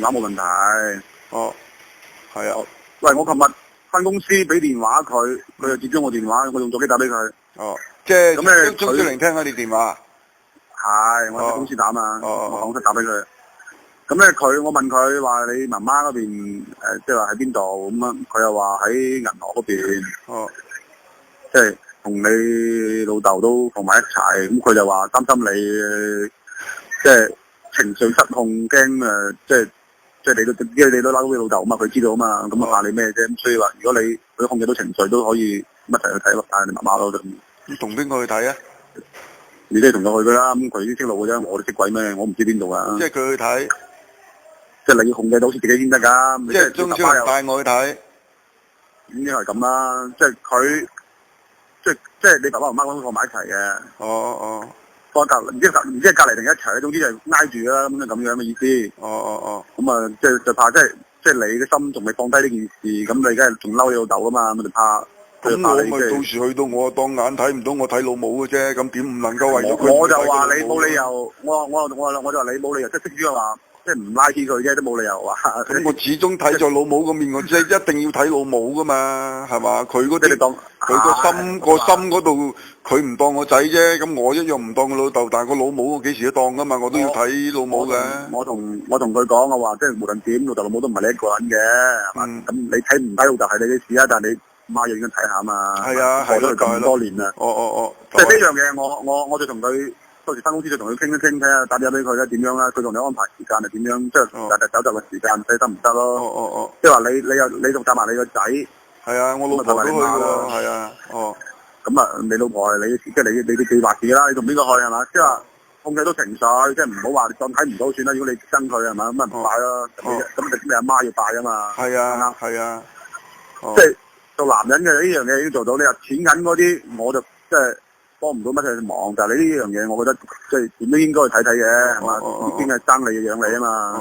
電話冇問題。哦，係啊。喂，我琴日翻公司俾電話佢，佢就接咗我電話，我用座機打俾佢。哦，即係咁咧中小玲聽下你電話。係，我喺公司打嘛，哦我講出打俾佢。咁咧我問佢話你媽媽嗰邊即係話喺邊度咁樣，佢又話喺銀河嗰邊。哦。即係同你老豆都放埋一齊，咁佢就話擔心你即係情緒失控，驚即係你都拉到你老豆啊嘛，佢知道啊嘛，咁啊怕你咩啫？咁所以話如果你控制到情緒都可以一齊去睇咯，帶你媽媽咯咁。咁同邊個去睇啊？你都係同佢去噶啦，咁佢啲識路嘅啫，我哋識鬼咩？我唔知邊度啊。即係佢去睇，即係你要控制到自己先得㗎。即係中小玲帶我去睇。應該係咁啦，即係佢。即係你爸爸媽媽放埋一齊嘅。哦。放隔唔知係隔離定一齊，總之就挨住啦，咁就咁樣嘅意思。哦。咁啊，就怕即係你嘅心仲未放低呢件事，咁你而家仲嬲你老豆啊嘛，咁就怕。咁我咪到時去到我當眼睇唔到我睇老母嘅啫，咁點唔能夠為咗佢？我就話你冇理由，我就話你冇理由，即係識咗話。即係唔拉起佢啫，都冇理由話。咁我始終睇在老母個面，我即係一定要睇老母噶嘛，係嘛？佢嗰啲佢個心嗰度，佢唔當我仔啫，咁我一樣唔當佢老豆，但係個老母我幾時都當噶嘛，我都要睇老母嘅。我同佢講我話，即係無論點，老豆老母都唔係你一個人嘅，係嘛？咁你睇唔睇老豆係你嘅事啊，但係你媽又應該睇下嘛。係啊，過咗咁多年啦。即係呢樣嘢，我就同佢。到時翻公司就同佢傾一傾，睇下打電話俾佢咧點樣啦。佢同你安排時間係點樣，即係日走就嘅時間，睇得唔得咯？即係話你仲帶埋你個仔。係啊，我老婆都去喎。係啊。咁啊，你老婆係你，即係你話事啦。你同邊個去係嘛？即係話控制到情緒，即係唔好話當睇唔到算啦。如果你憎佢係嘛，咁啊唔拜咯。咁你阿媽要拜啊嘛。係啊。係啊。即係做男人嘅呢樣嘢已經做到。你話錢銀嗰啲，我就即係。幫唔到乜嘢忙，但係你呢樣嘢，我覺得即係點都應該去睇睇嘅，係嘛？已經係爭你養你啊嘛。